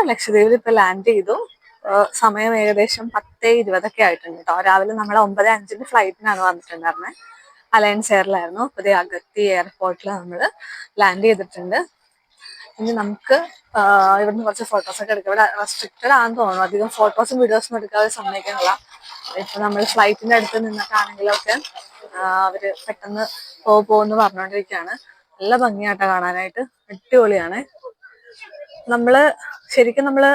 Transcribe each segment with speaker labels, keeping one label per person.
Speaker 1: ലക്ഷദ്വീപിൽ ഇപ്പൊ ലാൻഡ് ചെയ്തു. സമയം ഏകദേശം 10:20 ആയിട്ടുണ്ട് കേട്ടോ. രാവിലെ നമ്മൾ 9:05 ഫ്ലൈറ്റിനാണ് വന്നിട്ടുണ്ടായിരുന്നത്. അലയൻസ് എയറിലായിരുന്നു. അപ്പൊ അഗത്തി എയർപോർട്ടിൽ നമ്മൾ ലാൻഡ് ചെയ്തിട്ടുണ്ട്. ഇനി നമുക്ക് ഇവിടുന്ന് കുറച്ച് ഫോട്ടോസൊക്കെ എടുക്കാം. ഇവിടെ റെസ്ട്രിക്റ്റഡ് ആണെന്ന് തോന്നുന്നു, അധികം ഫോട്ടോസും വീഡിയോസും എടുക്കാതെ സമ്മതിക്കാനുള്ള. ഇപ്പൊ നമ്മൾ ഫ്ലൈറ്റിന്റെ അടുത്ത് നിന്നിട്ടാണെങ്കിലൊക്കെ അവര് പെട്ടെന്ന് പോകുമെന്ന് പറഞ്ഞുകൊണ്ടിരിക്കുകയാണ്. നല്ല ഭംഗിയാട്ടോ കാണാനായിട്ട്, അടിപൊളിയാണ്. ശരിക്കും നമ്മള്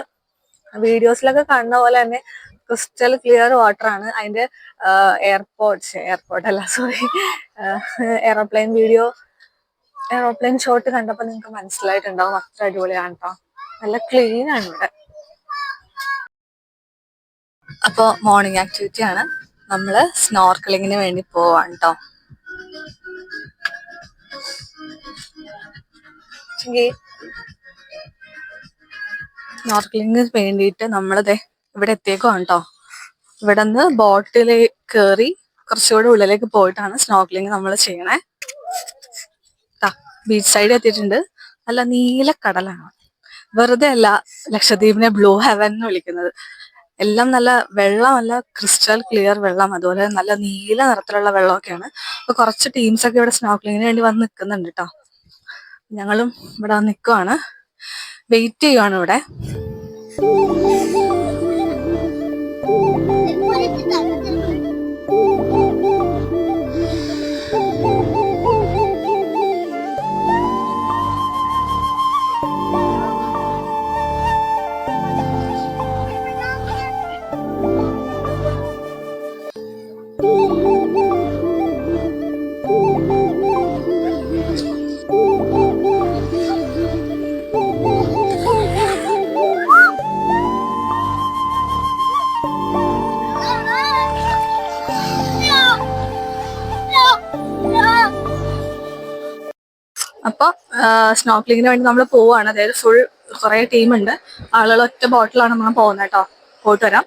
Speaker 1: വീഡിയോസിലൊക്കെ കാണുന്ന പോലെ തന്നെ ക്രിസ്റ്റൽ ക്ലിയർ വാട്ടർ ആണ്. അതിന്റെ എയർപോർട്ട് അല്ല, സോറി, എയറോപ്ലെയിൻ ഷോട്ട് കണ്ടപ്പോ നിങ്ങൾക്ക് മനസ്സിലായിട്ടുണ്ടാവും അത്ര അടിപൊളിയാണ് കേട്ടോ. നല്ല ക്ലീൻ ആണ് ഇവിടെ. അപ്പൊ മോർണിംഗ് ആക്ടിവിറ്റി ആണ്. നമ്മള് സ്നോർക്കലിങ്ങിന് വേണ്ടി പോവാണ് കേട്ടോ. സ്നോർക്കലിങ്ങിന് വേണ്ടിയിട്ട് നമ്മളിതേ ഇവിടെ എത്തിയേക്കുവാണ് കേട്ടോ. ഇവിടെ നിന്ന് ബോട്ടിലേക്ക് കയറി കുറച്ചുകൂടെ ഉള്ളിലേക്ക് പോയിട്ടാണ് സ്നോർക്കലിങ് നമ്മൾ ചെയ്യണേ. ബീച്ച് സൈഡ് എത്തിയിട്ടുണ്ട്. നല്ല നീല കടലാണ്. വെറുതെ അല്ല ലക്ഷദ്വീപിനെ ബ്ലൂ ഹെവൻ എന്ന് വിളിക്കുന്നത്. എല്ലാം നല്ല വെള്ളം, നല്ല ക്രിസ്റ്റൽ ക്ലിയർ വെള്ളം, അതുപോലെ നല്ല നീല നിറത്തിലുള്ള വെള്ളമൊക്കെയാണ്. അപ്പൊ കുറച്ച് ടീംസ് ഒക്കെ ഇവിടെ സ്നോർക്കലിങ്ങിന് വേണ്ടി വന്ന് നിൽക്കുന്നുണ്ട് കേട്ടോ. ഞങ്ങളും ഇവിടെ വന്ന് നിൽക്കുവാണ്, വെയിറ്റ് ചെയ്യുവാണ് ഇവിടെ. അപ്പൊ സ്നോർക്കലിങ്ങിന് വേണ്ടി നമ്മൾ പോവാണ്. അതായത് ഫുൾ കുറെ ടീമുണ്ട്. ആളുകൾ ഒറ്റ ബോട്ടിലാണ് നമ്മൾ പോകുന്നത് കേട്ടോ. പോയിട്ട് വരാം.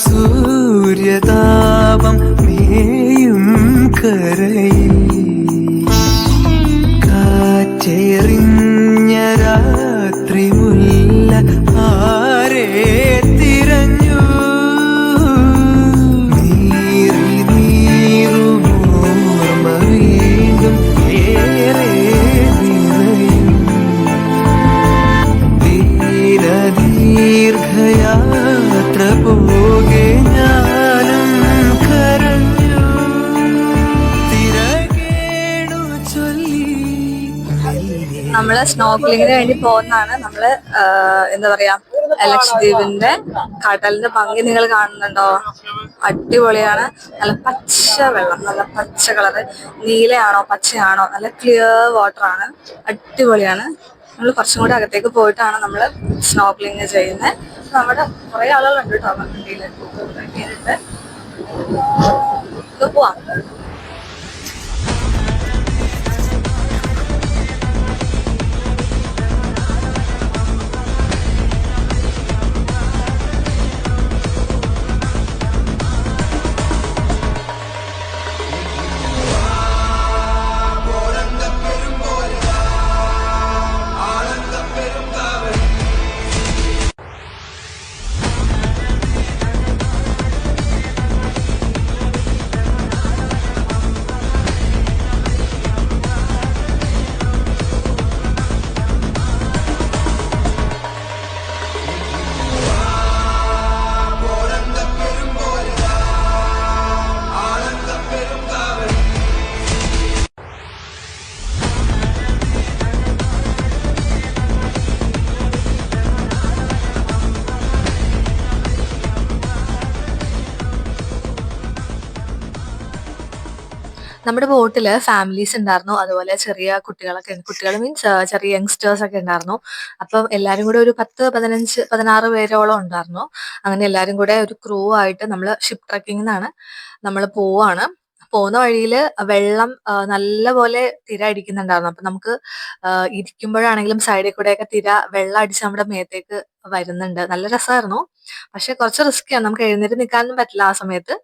Speaker 1: സൂര്യതാപം മേയും കരയിൽ കാറ്റെറിഞ്ഞ രാത്രി മുല്ല ആരേ തിരഞ്ഞു നീറുമോർമ വീണ്ടും ഏറെ ദീർഘയാത്ര പോകെ ഞാനും കരഞ്ഞു തിരകേണു ചൊല്ലി. നമ്മള് സ്നോർക്കലിങ്ങിന് വേണ്ടി പോകുന്നതാണ്. നമ്മള് എന്താ പറയാ, ലക്ഷദ്വീപിന്റെ കടലിന്റെ ഭംഗി നിങ്ങൾ കാണുന്നുണ്ടോ? അടിപൊളിയാണ്. നല്ല പച്ച വെള്ളം, നല്ല പച്ച കളറ്. നീലയാണോ പച്ചയാണോ, നല്ല ക്ലിയർ വാട്ടർ ആണ്. അടിപൊളിയാണ്. നമ്മൾ കുറച്ചും കൂടി അകത്തേക്ക് പോയിട്ടാണ് നമ്മൾ സ്നോർക്കലിങ് ചെയ്യുന്നത്. നമ്മുടെ കുറെ ആളുകളുണ്ട് കേട്ടോ വണ്ടിയില്. പോവാം. നമ്മുടെ ബോട്ടില് ഫാമിലീസ് ഉണ്ടായിരുന്നു, അതുപോലെ ചെറിയ കുട്ടികൾ മീൻസ് ചെറിയ യങ്സ്റ്റേഴ്സ് ഒക്കെ ഉണ്ടായിരുന്നു. അപ്പം എല്ലാരും കൂടെ ഒരു 10-15-16 പേരോളം ഉണ്ടായിരുന്നു. അങ്ങനെ എല്ലാരും കൂടെ ഒരു ക്രൂ ആയിട്ട് നമ്മൾ ഷിപ്പ് ട്രക്കിങ്ങിനാണ് നമ്മൾ പോവാണ്. പോകുന്ന വഴിയിൽ വെള്ളം നല്ല പോലെ തിര അടിക്കുന്നുണ്ടായിരുന്നു. അപ്പൊ നമുക്ക് ഇരിക്കുമ്പോഴാണെങ്കിലും സൈഡിൽ കൂടെയൊക്കെ വെള്ളം അടിച്ച് നമ്മുടെ മേത്തേക്ക് വരുന്നുണ്ട്. നല്ല രസമായിരുന്നു. പക്ഷെ കുറച്ച് റിസ്ക്കിയാണ്. നമുക്ക് എഴുന്നേറ്റ് നിൽക്കാനൊന്നും പറ്റില്ല ആ സമയത്ത്.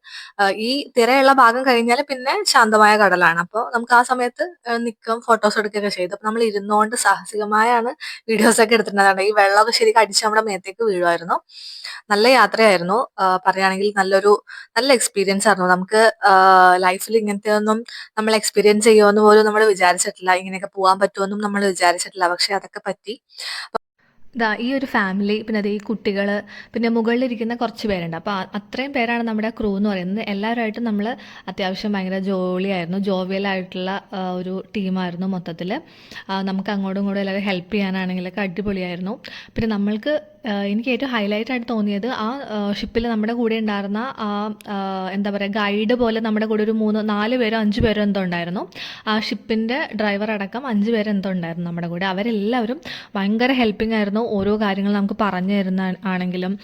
Speaker 1: ഈ തിരയുള്ള ഭാഗം കഴിഞ്ഞാൽ പിന്നെ ശാന്തമായ കടലാണ്. അപ്പോൾ നമുക്ക് ആ സമയത്ത് നിൽക്കും, ഫോട്ടോസ് എടുക്കുകയൊക്കെ ചെയ്തു. അപ്പോൾ നമ്മൾ ഇരുന്നുകൊണ്ട് സാഹസികമായാണ് വീഡിയോസൊക്കെ എടുത്തിട്ടുണ്ടായിരുന്നത്. ഈ വെള്ളമൊക്കെ ശരിക്കും അടിച്ച് നമ്മുടെ മേത്തേക്ക് വീഴുമായിരുന്നു. നല്ല യാത്രയായിരുന്നു. പറയുകയാണെങ്കിൽ നല്ല എക്സ്പീരിയൻസ് ആയിരുന്നു. നമുക്ക് ലൈഫിൽ ഇങ്ങനത്തെ ഒന്നും നമ്മൾ എക്സ്പീരിയൻസ് ചെയ്യുമെന്ന് പോലും നമ്മൾ വിചാരിച്ചിട്ടില്ല. ഇങ്ങനെയൊക്കെ പോകാൻ പറ്റുമെന്നും നമ്മൾ വിചാരിച്ചിട്ടില്ല. പക്ഷെ അതൊക്കെ പറ്റി. ഈ ഒരു ഫാമിലി, പിന്നെ ഈ കുട്ടികൾ, പിന്നെ മുകളിലിരിക്കുന്ന കുറച്ച് പേരുണ്ട്. അപ്പോൾ അത്രയും പേരാണ് നമ്മുടെ ക്രൂ എന്ന് പറയുന്നത്. എല്ലാവരുമായിട്ടും നമ്മൾ അത്യാവശ്യം ഭയങ്കര ജോളിയായിരുന്നു, ജോവിയലായിട്ടുള്ള ഒരു ടീമായിരുന്നു മൊത്തത്തിൽ. നമുക്ക് അങ്ങോട്ടും ഇങ്ങോട്ടും എല്ലാവരും ഹെൽപ്പ് ചെയ്യാനാണെങ്കിലൊക്കെ അടിപൊളിയായിരുന്നു. പിന്നെ നമ്മൾക്ക് എനിക്ക് ഏറ്റവും ഹൈലൈറ്റ് ആയിട്ട് തോന്നിയത് ആ ഷിപ്പിൽ നമ്മുടെ കൂടെ ഉണ്ടായിരുന്ന എന്താ പറയുക, ഗൈഡ് പോലെ നമ്മുടെ കൂടെ ഒരു 4 പേരോ 5 പേരോ എന്തോ ഉണ്ടായിരുന്നു. ആ ഷിപ്പിൻ്റെ ഡ്രൈവർ അടക്കം 5 പേര് എന്തോ ഉണ്ടായിരുന്നു നമ്മുടെ കൂടെ. അവരെല്ലാവരും ഭയങ്കര ഹെൽപ്പിംഗ് ആയിരുന്നു. ഓരോ കാര്യങ്ങൾ നമുക്ക് പറഞ്ഞു തരുന്ന ആണെങ്കിലും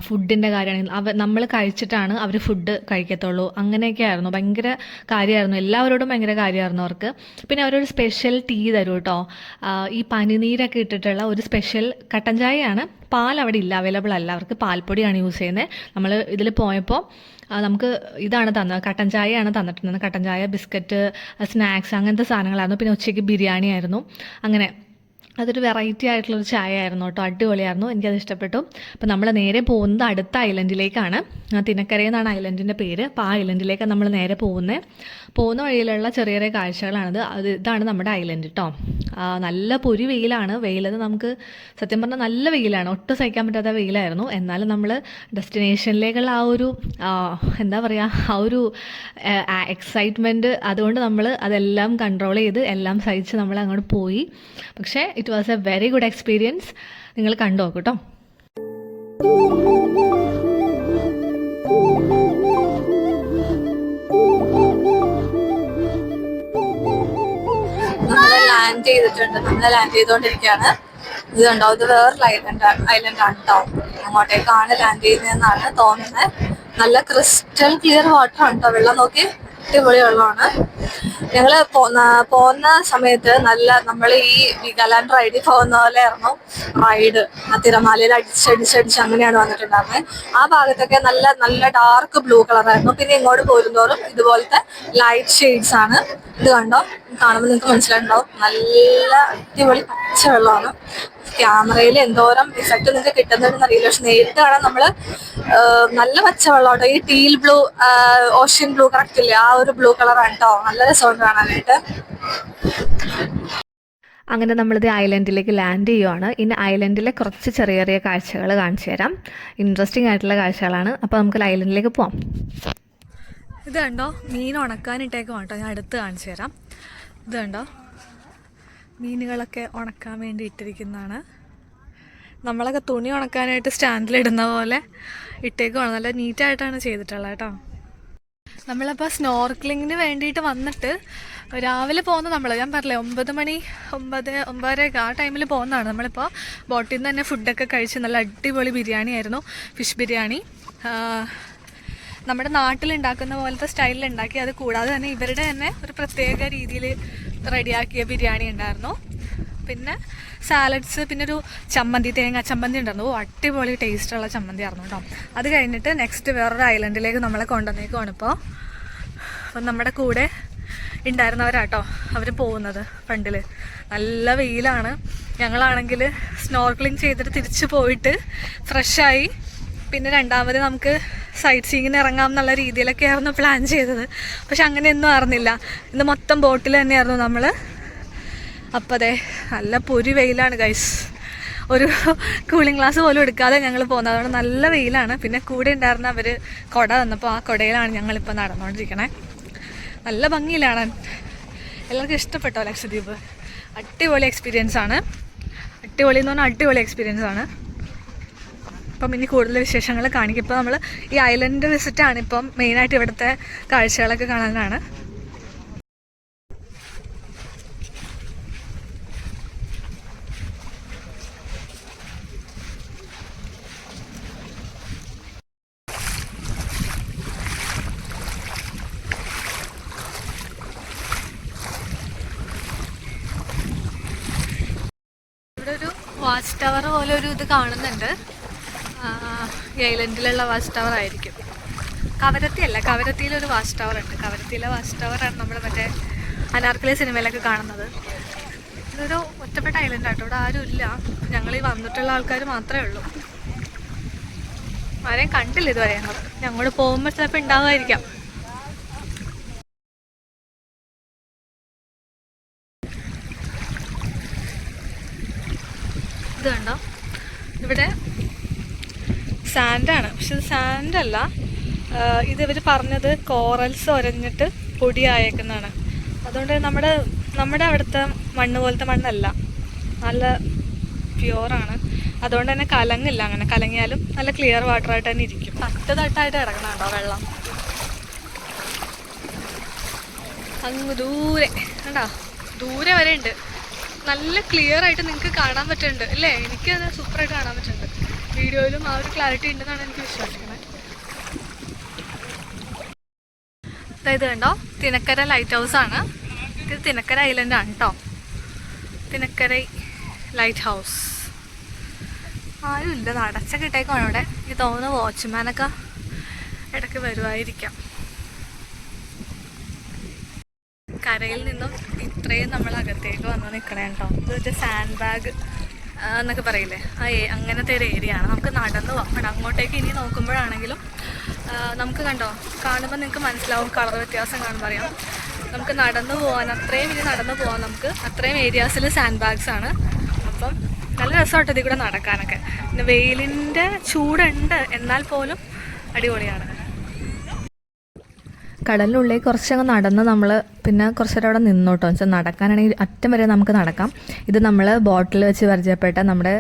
Speaker 1: ഫുഡിൻ്റെ കാര്യമാണെങ്കിലും നമ്മൾ കഴിച്ചിട്ടാണ് അവർ ഫുഡ് കഴിക്കത്തുള്ളൂ. അങ്ങനെയൊക്കെ ആയിരുന്നു. ഭയങ്കര കാര്യമായിരുന്നു. എല്ലാവരോടും ഭയങ്കര കാര്യമായിരുന്നു അവർക്ക്. പിന്നെ അവരൊരു സ്പെഷ്യൽ ടീ തരും കേട്ടോ. ഈ പനിനീരൊക്കെ ഇട്ടിട്ടുള്ള ഒരു സ്പെഷ്യൽ കട്ടൻ ചായയാണ്. പാൽ അവിടെ ഇല്ല, അവൈലബിൾ അല്ല. അവർക്ക് പാൽപ്പൊടിയാണ് യൂസ് ചെയ്യുന്നത്. നമ്മൾ ഇതിൽ പോയപ്പോൾ നമുക്ക് ഇതാണ് തന്നത്, കട്ടൻ ചായയാണ് തന്നിട്ടുള്ളത്. കട്ടൻ ചായ, ബിസ്ക്കറ്റ്, സ്നാക്സ്, അങ്ങനത്തെ സാധനങ്ങളായിരുന്നു. പിന്നെ ഉച്ചയ്ക്ക് ബിരിയാണി ആയിരുന്നു. അങ്ങനെ അതൊരു വെറൈറ്റി ആയിട്ടുള്ളൊരു ചായ ആയിരുന്നു കേട്ടോ. അടിപൊളിയായിരുന്നു, എനിക്കത് ഇഷ്ടപ്പെട്ടു. അപ്പോൾ നമ്മൾ നേരെ പോകുന്നത് അടുത്ത ഐലൻഡിലേക്കാണ്. തിനക്കര എന്നാണ് ഐലൻഡിൻ്റെ പേര്. അപ്പോൾ ആ ഐലൻഡിലേക്കാണ് നമ്മൾ നേരെ പോകുന്ന വഴിയിലുള്ള ചെറിയ ചെറിയ കാഴ്ചകളാണിത്. ഇതാണ് നമ്മുടെ ഐലൻഡ് കേട്ടോ. നല്ല പൊരി വെയിലാണ്. വെയിലത് നമുക്ക് സത്യം പറഞ്ഞാൽ നല്ല വെയിലാണ്, ഒട്ടും സഹിക്കാൻ പറ്റാത്ത വെയിലായിരുന്നു. എന്നാലും നമ്മൾ ഡെസ്റ്റിനേഷനിലേക്കുള്ള ആ ഒരു എന്താ പറയുക, ആ ഒരു എക്സൈറ്റ്മെൻറ്റ്, അതുകൊണ്ട് നമ്മൾ അതെല്ലാം കൺട്രോൾ ചെയ്ത് എല്ലാം സഹിച്ച് നമ്മൾ അങ്ങോട്ട് പോയി. പക്ഷേ it was A very good experience. നിങ്ങൾ കണ്ടു നോക്കൂ കേട്ടോ. നമ്മൾ ലാൻഡ് ചെയ്തിട്ടുണ്ട്. നമ്മൾ ലാൻഡ് ചെയ്തുകൊണ്ടിരിക്കുകയാണ്. ഇത് കണ്ടോ, ഇത് വേറൊരു ഐലൻഡാണ് കേട്ടോ. അങ്ങോട്ടേക്കാണ് ലാൻഡ് ചെയ്യുന്നതെന്നാണ് തോന്നുന്നത്. നല്ല ക്രിസ്റ്റൽ ക്ലിയർ വാട്ടർ ആണ് കേട്ടോ. വെള്ളം നോക്കി, അടിപൊളി വെള്ളമാണ്. ഞങ്ങള് പോകുന്ന സമയത്ത് നമ്മൾ ഈ വിഗാലാൻഡ് റൈഡിൽ പോകുന്ന പോലെ ആയിരുന്നു റൈഡ്. ആ തിരമാലയിൽ അടിച്ചടിച്ചടിച്ച് അങ്ങനെയാണ് വന്നിട്ടുണ്ടായിരുന്നത്. ആ ഭാഗത്തൊക്കെ നല്ല ഡാർക്ക് ബ്ലൂ കളറായിരുന്നു. പിന്നെ ഇങ്ങോട്ട് പോരുന്നോറും ഇതുപോലത്തെ ലൈറ്റ് ഷെയ്ഡ്സ് ആണ്. ഇത് കണ്ടോ, കാണുമ്പോൾ നിങ്ങൾക്ക് മനസ്സിലായിട്ടുണ്ടാവും. നല്ല അടിപൊളി പച്ച വെള്ളമാണ്. ക്യാമറയിൽ എന്തോരം ഇഫക്റ്റ് നിങ്ങൾക്ക് കിട്ടുന്നുണ്ടെന്ന് അറിയില്ല, പക്ഷെ നേരിട്ട് കാണാൻ നമ്മള് നല്ല പച്ച വെള്ളമാട്ടോ. ഈ teal blue, ocean blue correct ഇല്ലേ, ആ ഒരു ബ്ലൂ കളറാണ് കേട്ടോ. നല്ല രസമുണ്ട് കാണാനായിട്ട്. അങ്ങനെ നമ്മളിത് ഐലൻഡിലേക്ക് ലാൻഡ് ചെയ്യുവാണ്. ഇനി ഐലൻഡിലെ കുറച്ച് ചെറിയ ചെറിയ കാഴ്ചകൾ കാണിച്ചു തരാം. ഇൻട്രസ്റ്റിംഗ് ആയിട്ടുള്ള കാഴ്ചകളാണ്. അപ്പോൾ നമുക്ക് ഐലൻഡിലേക്ക് പോവാം. ഇത് കണ്ടോ, മീൻ ഉണക്കാനിട്ടേക്കും കേട്ടോ. ഞാൻ അടുത്ത് കാണിച്ചു തരാം. ഇത് കണ്ടോ, മീനുകളൊക്കെ ഉണക്കാൻ വേണ്ടി ഇട്ടിരിക്കുന്നതാണ്. നമ്മളൊക്കെ തുണി ഉണക്കാനായിട്ട് സ്റ്റാൻഡിലിടുന്ന പോലെ ഇട്ടേക്കുവാണ്. നല്ല നീറ്റായിട്ടാണ് ചെയ്തിട്ടുള്ളത് കേട്ടോ. നമ്മളപ്പോൾ സ്നോർക്ലിങ്ങിന് വേണ്ടിയിട്ട് വന്നിട്ട് രാവിലെ പോകുന്ന ഞാൻ പറഞ്ഞില്ലേ 9:30 ആ ടൈമിൽ പോകുന്നതാണ്. നമ്മളിപ്പോൾ ബോട്ടിൽ നിന്ന് തന്നെ ഫുഡൊക്കെ കഴിച്ച് നല്ല അടിപൊളി ബിരിയാണി ആയിരുന്നു, ഫിഷ് ബിരിയാണി. നമ്മുടെ നാട്ടിലുണ്ടാക്കുന്ന പോലത്തെ സ്റ്റൈലിൽ ഉണ്ടാക്കി. അത് കൂടാതെ തന്നെ ഇവരുടെ തന്നെ ഒരു പ്രത്യേക രീതിയിൽ റെഡിയാക്കിയ ബിരിയാണി ഉണ്ടായിരുന്നു. പിന്നെ സാലഡ്സ്, പിന്നെ ഒരു ചമ്മന്തി, തേങ്ങ ചമ്മന്തി ഉണ്ടായിരുന്നു. അടിപൊളി ടേസ്റ്റുള്ള ചമ്മന്തി ആയിരുന്നു കേട്ടോ. അത് കഴിഞ്ഞിട്ട് നെക്സ്റ്റ് വേറൊരു ഐലൻഡിലേക്ക് നമ്മളെ കൊണ്ടുവന്നേക്കുവാണ്. അപ്പം നമ്മുടെ കൂടെ ഉണ്ടായിരുന്നവരാട്ടോ അവർ പോകുന്നത് ഫ്രണ്ടിൽ. നല്ല വെയിലാണ്. ഞങ്ങളാണെങ്കിൽ സ്നോർക്ലിങ് ചെയ്തിട്ട് തിരിച്ചു പോയിട്ട് ഫ്രഷായി പിന്നെ രണ്ടാമത് നമുക്ക് സൈറ്റ് സീയിങ്ങിന് ഇറങ്ങാം എന്നുള്ള രീതിയിലൊക്കെ ആയിരുന്നു പ്ലാൻ ചെയ്തത്. പക്ഷെ അങ്ങനെയൊന്നും ആയിരുന്നില്ല. ഇന്ന് മൊത്തം ബോട്ടിൽ തന്നെയായിരുന്നു നമ്മൾ. അപ്പോൾ അതെ, നല്ല പൊരി വെയിലാണ് ഗൈസ്. ഒരു കൂളിംഗ് ഗ്ലാസ് പോലും എടുക്കാതെ ഞങ്ങൾ പോകുന്നത്. അതുകൊണ്ട് നല്ല വെയിലാണ്. പിന്നെ കൂടെ ഉണ്ടായിരുന്ന അവർ കുട തന്നപ്പോൾ ആ കുടയിലാണ് ഞങ്ങളിപ്പോൾ നടന്നുകൊണ്ടിരിക്കണേ. നല്ല ഭംഗിയിലാണ്. എല്ലാവർക്കും ഇഷ്ടപ്പെട്ടോ ലക്ഷദ്വീപ്? അടിപൊളി എക്സ്പീരിയൻസ് ആണ്. അടിപൊളി എന്ന് പറഞ്ഞാൽ അടിപൊളി എക്സ്പീരിയൻസ് ആണ്. അപ്പം ഇനി കൂടുതൽ വിശേഷങ്ങൾ കാണിക്കും. ഇപ്പോൾ നമ്മൾ ഈ ഐലൻഡ് വിസിറ്റാണ് ഇപ്പം മെയിനായിട്ട്. ഇവിടുത്തെ കാഴ്ചകളൊക്കെ കാണാനാണ്. വാച്ച് ടവർ പോലെ ഒരു ഇത് കാണുന്നുണ്ട്. ഈ ഐലൻഡിലുള്ള വാച്ച് ടവർ ആയിരിക്കും. കവരത്തിയല്ല, കവരത്തിയിലൊരു വാച്ച് ടവർ ഉണ്ട്. കവരത്തിയിലെ വാച്ച് ടവറാണ് നമ്മൾ മറ്റേ അനാർക്കലി സിനിമയിലൊക്കെ കാണുന്നത്. ഇതൊരു ഒറ്റപ്പെട്ട ഐലൻഡ് ആട്ടോ, ഇവിടെ ആരും ഇല്ല. ഞങ്ങൾ ഈ വന്നിട്ടുള്ള ആൾക്കാർ മാത്രമേ ഉള്ളൂ. ആരെയും കണ്ടില്ല ഇതുവരെ. ഞങ്ങൾ പോകുമ്പോൾ ചിലപ്പോൾ ഉണ്ടാവുമായിരിക്കാം. ഇത് കണ്ടോ, ഇവിടെ സാൻഡാണ്. പക്ഷെ ഇത് സാൻഡല്ല, ഇതിവർ പറഞ്ഞത് കോറൽസ് ഉരഞ്ഞിട്ട് പൊടിയായേക്കുന്നതാണ്. അതുകൊണ്ട് നമ്മുടെ അവിടുത്തെ മണ്ണ് പോലത്തെ മണ്ണല്ല, നല്ല പ്യുവറാണ്. അതുകൊണ്ട് തന്നെ കലങ്ങില്ല. അങ്ങനെ കലങ്ങിയാലും നല്ല ക്ലിയർ വാട്ടറായിട്ട് തന്നെ ഇരിക്കും. തട്ടായിട്ട് ഇറങ്ങണം കേട്ടോ വെള്ളം. അങ്ങ് ദൂരെ കണ്ടോ, ദൂരെ വരെ ഉണ്ട്. നല്ല ക്ലിയർ ആയിട്ട് നിങ്ങൾക്ക് കാണാൻ പറ്റുന്നുണ്ട് അല്ലേ? എനിക്കത് സൂപ്പറായിട്ട് കാണാൻ പറ്റുന്നുണ്ട്. വീഡിയോയിലും ആ ഒരു ക്ലാരിറ്റി ഉണ്ടെന്നാണ് എനിക്ക് വിശ്വസിക്കുന്നത്. അതായത് കണ്ടോ, തിനക്കര ലൈറ്റ് ഹൗസ് ആണ്. ഇത് തിനക്കര ഐലൻഡ് ആണ് കേട്ടോ, തിനക്കര ലൈറ്റ് ഹൗസ്. ആരും ഇല്ല, അടച്ചൊക്കെ ഇട്ടേക്കാണ് അവിടെ. എനിക്ക് തോന്നുന്നു വാച്ച്മാനൊക്കെ ഇടയ്ക്ക് വരുമായിരിക്കാം. കരയിൽ നിന്നും ഇത്രയും നമ്മൾ അകത്തേക്ക് വന്ന് നിൽക്കണേ കേട്ടോ. ഇത് വെച്ചാൽ സാൻഡ് ബാഗ് എന്നൊക്കെ പറയില്ലേ, അങ്ങനത്തെ ഒരു ഏരിയ ആണ്. നമുക്ക് നടന്നു പോകാം. അങ്ങോട്ടേക്ക് ഇനി നോക്കുമ്പോഴാണെങ്കിലും നമുക്ക് കണ്ടോ, കാണുമ്പോൾ നിങ്ങൾക്ക് മനസ്സിലാവും, കളർ വ്യത്യാസം കാണുമ്പോൾ അറിയാം. നമുക്ക് നടന്നു പോകാൻ, അത്രയും ഇനി നടന്നു പോകാൻ നമുക്ക് അത്രയും ഏരിയാസിൽ സാൻഡ് ബാഗ്സ് ആണ്. അപ്പം നല്ല രസമായിട്ട് ഇതിൽ കൂടെ നടക്കാനൊക്കെ. പിന്നെ വെയിലിൻ്റെ ചൂടുണ്ട്, എന്നാൽ പോലും അടിപൊളിയാണ്. കടലിനുള്ളിൽ കുറച്ചങ്ങ് നടന്ന് നമ്മൾ പിന്നെ കുറച്ച് നേരം അവിടെ നിന്നോട്ടോ. വെച്ചാൽ നടക്കാനാണെങ്കിൽ അറ്റം വരെ നമുക്ക് നടക്കാം. ഇത് നമ്മൾ ബോട്ടിൽ വെച്ച് പരിചയപ്പെട്ട നമ്മുടെ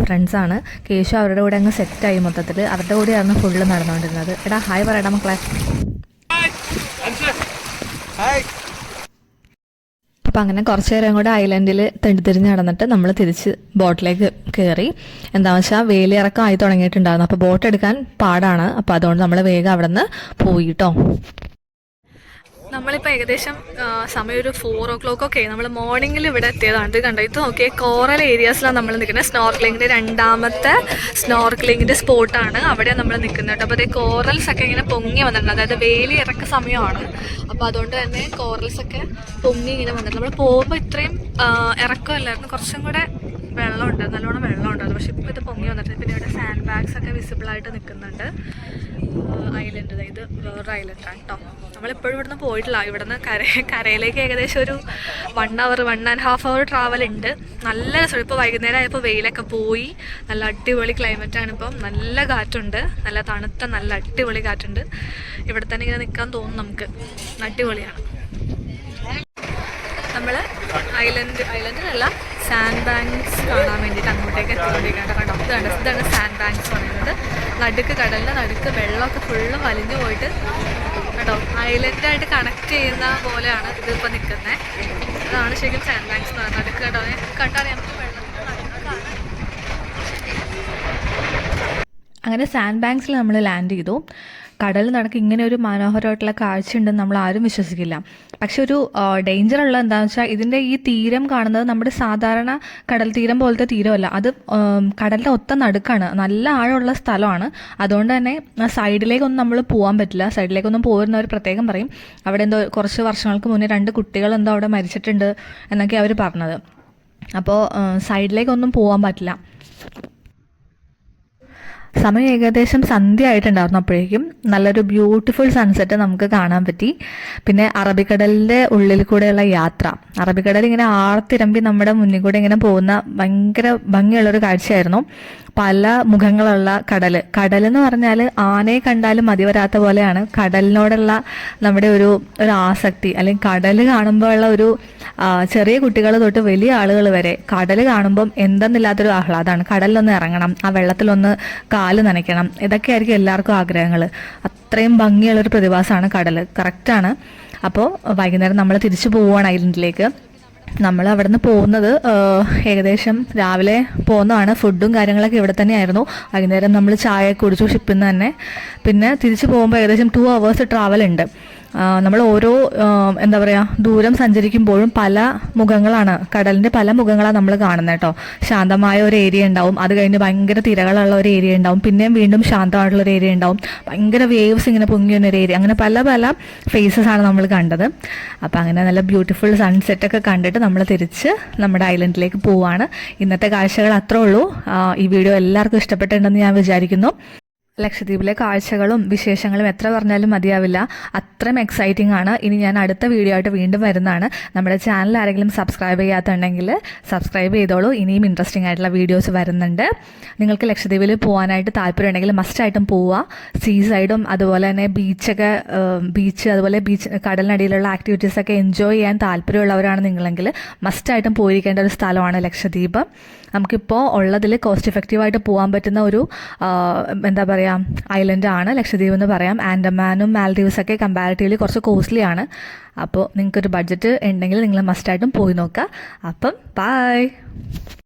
Speaker 1: ഫ്രണ്ട്സാണ്. കേശു അവരുടെ കൂടെ അങ്ങ് സെറ്റായി മൊത്തത്തിൽ. അവരുടെ കൂടെയായിരുന്നു ഫുള്ള് നടന്നുകൊണ്ടിരുന്നത്. എടാ ഹായ് പറയടാ മക്കളെ. അപ്പോൾ അങ്ങനെ കുറച്ച് നേരം കൂടെ ഐലൻഡിൽ തിരിഞ്ഞ് നടന്നിട്ട് നമ്മൾ തിരിച്ച് ബോട്ടിലേക്ക് കയറി. എന്താണെന്ന് വെച്ചാൽ വേലിയിറക്കം ആയി തുടങ്ങിയിട്ടുണ്ടായിരുന്നു. അപ്പോൾ ബോട്ട് എടുക്കാൻ പാടാണ്. അപ്പോൾ അതുകൊണ്ട് നമ്മൾ വേഗം അവിടെ നിന്ന് പോയിട്ടോ. നമ്മളിപ്പോൾ ഏകദേശം സമയം ഒരു 4 o'clock ഒക്കെ നമ്മൾ മോർണിംഗിൽ ഇവിടെ എത്തിയതാണ്. ഇത് കണ്ടോ, ഇത് നോക്കിയേ, കോറൽ ഏരിയാസിലാണ് നമ്മൾ നിൽക്കുന്നത്. സ്നോർക്ലിങ്ങിൻ്റെ രണ്ടാമത്തെ സ്നോർക്ലിങ്ങിൻ്റെ സ്പോട്ടാണ് അവിടെ നമ്മൾ നിൽക്കുന്നത്. അപ്പോൾ അതേ കോറൽസ് ഒക്കെ ഇങ്ങനെ പൊങ്ങി വന്നിട്ടുണ്ട്. അതായത് വേലി ഇറക്ക സമയമാണ്. അപ്പോൾ അതുകൊണ്ട് തന്നെ കോറൽസ് ഒക്കെ പൊങ്ങി ഇങ്ങനെ വന്നിട്ടുണ്ട്. നമ്മൾ പോകുമ്പോൾ ഇത്രയും ഇറക്കമല്ലായിരുന്നു, കുറച്ചും കൂടെ വെള്ളമുണ്ട്, നല്ലോണം വെള്ളമുണ്ട്. പക്ഷെ ഇപ്പോൾ ഇത് പൊങ്ങി വന്നിട്ട് പിന്നെ ഇവിടെ സാൻഡ് ബാഗ്സ് ഒക്കെ വിസിബിളായിട്ട് നിൽക്കുന്നുണ്ട്. ഐലൻഡ്, ഇത് വേറൊരു ഐലൻഡാണ് കേട്ടോ. നമ്മളിപ്പോഴും ഇവിടുന്ന് പോയിട്ടില്ല. ഇവിടുന്ന് കരയിലേക്ക് ഏകദേശം ഒരു 1 hour 1.5 hour ട്രാവൽ ഉണ്ട്. നല്ല രസം. ഇപ്പോൾ വൈകുന്നേരം ആയപ്പോൾ വെയിലൊക്കെ പോയി, നല്ല അടിപൊളി ക്ലൈമറ്റാണ്. ഇപ്പം നല്ല കാറ്റുണ്ട്, നല്ല തണുത്ത നല്ല അടിപൊളി കാറ്റുണ്ട്. ഇവിടെ തന്നെ ഇങ്ങനെ നിൽക്കാൻ തോന്നും നമുക്ക്. അടിപൊളിയാണ്. നമ്മൾ ഐലൻഡിലല്ല, സാൻഡ് ബാങ്ക്സ് കാണാൻ വേണ്ടിയിട്ട് അങ്ങോട്ടേക്ക് എത്തിക്കൊണ്ടിരിക്കുകയാണ്. കണ്ടോ, ഇതാണ് സാൻഡ് ബാങ്ക്സ് പറയുന്നത്. നടുക്ക്, കടലിൻ്റെ നടുക്ക് വെള്ളമൊക്കെ ഫുള്ള് വലിഞ്ഞു പോയിട്ട് കേട്ടോ ഐലൻഡായിട്ട് കണക്ട് ചെയ്യുന്ന പോലെയാണ് ഇതിപ്പോൾ നിൽക്കുന്നത്. അതാണ് ശരിക്കും സാൻഡ് ബാങ്ക്സ് എന്ന് പറയുന്നത്. നടുക്ക് കേട്ടോ, കണ്ടറിയാം നമുക്ക് വെള്ളത്തിൻ്റെ നടുക്കാണ്.
Speaker 2: അങ്ങനെ സാൻഡ് ബാങ്ക്സിൽ നമ്മൾ ലാൻഡ് ചെയ്തു. കടൽ നടക്ക് ഇങ്ങനെ ഒരു മനോഹരമായിട്ടുള്ള കാഴ്ച ഉണ്ടെന്ന് നമ്മൾ ആരും വിശ്വസിക്കില്ല. പക്ഷെ ഒരു ഡേഞ്ചർ ഉള്ള എന്താണെന്ന് വെച്ചാൽ ഇതിൻ്റെ ഈ തീരം കാണുന്നത് നമ്മുടെ സാധാരണ കടൽ തീരം പോലത്തെ തീരമല്ല. അത് കടലിൻ്റെ ഒത്ത നടുക്കാണ്, നല്ല ആഴമുള്ള സ്ഥലമാണ്. അതുകൊണ്ട് തന്നെ സൈഡിലേക്കൊന്നും നമ്മൾ പോകാൻ പറ്റില്ല. സൈഡിലേക്കൊന്നും പോരുന്നവർ പ്രത്യേകം പറയും. അവിടെ എന്തോ കുറച്ച് വർഷങ്ങൾക്ക് മുന്നേ 2 കുട്ടികൾ എന്തോ അവിടെ മരിച്ചിട്ടുണ്ട് എന്നൊക്കെ അവർ പറഞ്ഞത്. അപ്പോൾ സൈഡിലേക്കൊന്നും പോകാൻ പറ്റില്ല. സമയം ഏകദേശം സന്ധ്യ ആയിട്ടുണ്ടായിരുന്നു. അപ്പോഴേക്കും നല്ലൊരു ബ്യൂട്ടിഫുൾ സൺസെറ്റ് നമുക്ക് കാണാൻ പറ്റി. പിന്നെ അറബിക്കടലിൻ്റെ ഉള്ളിൽ കൂടെയുള്ള യാത്ര, അറബിക്കടൽ ഇങ്ങനെ ആർത്തിരമ്പി നമ്മുടെ മുന്നിൽ കൂടെ ഇങ്ങനെ പോകുന്ന ഭയങ്കര ഭംഗിയുള്ളൊരു കാഴ്ചയായിരുന്നു. പല മുഖങ്ങളുള്ള കടൽ എന്ന് പറഞ്ഞാൽ ആനയെ കണ്ടാലും മതി വരാത്ത പോലെയാണ് കടലിനോടുള്ള നമ്മുടെ ഒരു ആസക്തി. അല്ലെങ്കിൽ കടൽ കാണുമ്പോഴുള്ള ഒരു ചെറിയ കുട്ടികൾ തൊട്ട് വലിയ ആളുകൾ വരെ കടൽ കാണുമ്പം എന്തെന്നില്ലാത്തൊരു ആഹ്ലാദമാണ്. കടലിലൊന്ന് ഇറങ്ങണം, ആ വെള്ളത്തിലൊന്ന് കാല് നനയ്ക്കണം, ഇതൊക്കെയായിരിക്കും എല്ലാവർക്കും ആഗ്രഹങ്ങൾ. അത്രയും ഭംഗിയുള്ളൊരു പ്രതിഭാസമാണ് കടൽ. കറക്റ്റാണ്. അപ്പോൾ വൈകുന്നേരം നമ്മൾ തിരിച്ചു പോവുകയാണ് ഐലൻഡിലേക്ക്. നമ്മൾ അവിടെ നിന്ന് പോകുന്നത് ഏകദേശം രാവിലെ പോകുന്നതാണ്. ഫുഡും കാര്യങ്ങളൊക്കെ ഇവിടെ തന്നെയായിരുന്നു. വൈകുന്നേരം നമ്മൾ ചായ കുടിച്ചു ഷിപ്പിൽ നിന്ന് തന്നെ. പിന്നെ തിരിച്ചു പോകുമ്പോൾ ഏകദേശം 2 hours ട്രാവൽ ഉണ്ട്. നമ്മൾ ഓരോ എന്താ പറയുക ദൂരം സഞ്ചരിക്കുമ്പോഴും പല മുഖങ്ങളാണ്, കടലിൻ്റെ പല മുഖങ്ങളാണ് നമ്മൾ കാണുന്നത് കേട്ടോ. ശാന്തമായ ഒരു ഏരിയ ഉണ്ടാവും, അത് കഴിഞ്ഞ് ഭയങ്കര തിരകളുള്ള ഒരു ഏരിയ ഉണ്ടാവും, പിന്നെയും വീണ്ടും ശാന്തമായിട്ടുള്ള ഒരു ഏരിയ ഉണ്ടാവും, ഭയങ്കര വേവ്സ് ഇങ്ങനെ പൊങ്ങി വന്നൊരു ഏരിയ, അങ്ങനെ പല പല ഫേസസ് ആണ് നമ്മൾ കണ്ടത്. അപ്പം അങ്ങനെ നല്ല ബ്യൂട്ടിഫുൾ സൺസെറ്റൊക്കെ കണ്ടിട്ട് നമ്മൾ തിരിച്ച് നമ്മുടെ ഐലൻഡിലേക്ക് പോവാണ്. ഇന്നത്തെ കാഴ്ചകൾ അത്രേ ഉള്ളൂ. ഈ വീഡിയോ എല്ലാവർക്കും ഇഷ്ടപ്പെട്ടിട്ടുണ്ടെന്ന് ഞാൻ വിചാരിക്കുന്നു. ലക്ഷദ്വീപിലെ കാഴ്ചകളും വിശേഷങ്ങളും എത്ര പറഞ്ഞാലും മതിയാവില്ല, അത്രയും എക്സൈറ്റിംഗ് ആണ്. ഇനി ഞാൻ അടുത്ത വീഡിയോ ആയിട്ട് വീണ്ടും വരുന്നതാണ്. നമ്മുടെ ചാനൽ ആരെങ്കിലും സബ്സ്ക്രൈബ് ചെയ്യാത്തുണ്ടെങ്കിൽ സബ്സ്ക്രൈബ് ചെയ്തോളൂ. ഇനിയും ഇൻട്രസ്റ്റിംഗ് ആയിട്ടുള്ള വീഡിയോസ് വരുന്നുണ്ട്. നിങ്ങൾക്ക് ലക്ഷദ്വീപിൽ പോകാനായിട്ട് താല്പര്യമുണ്ടെങ്കിൽ മസ്റ്റായിട്ടും പോവുക. സീ സൈഡും അതുപോലെ തന്നെ ബീച്ച് അതുപോലെ കടലിനടിയിലുള്ള ആക്ടിവിറ്റീസൊക്കെ എൻജോയ് ചെയ്യാൻ താല്പര്യമുള്ളവരാണ് നിങ്ങളെങ്കിൽ മസ്റ്റായിട്ടും പോയിരിക്കേണ്ട ഒരു സ്ഥലമാണ് ലക്ഷദ്വീപ്. നമുക്കിപ്പോൾ ഉള്ളതിൽ കോസ്റ്റ് എഫക്റ്റീവായിട്ട് പോകാൻ പറ്റുന്ന ഒരു എന്താ പറയുക ഐലൻഡാണ് ലക്ഷദ്വീപ് എന്ന് പറയാം. ആൻഡമാനും മാൽഡീവ്സൊക്കെ കമ്പാരിറ്റീവ്ലി കുറച്ച് കോസ്റ്റ്ലി ആണ്. അപ്പോൾ നിങ്ങൾക്കൊരു ബഡ്ജറ്റ് ഉണ്ടെങ്കിൽ നിങ്ങൾ മസ്റ്റായിട്ടും പോയി നോക്കുക. അപ്പം ബൈ.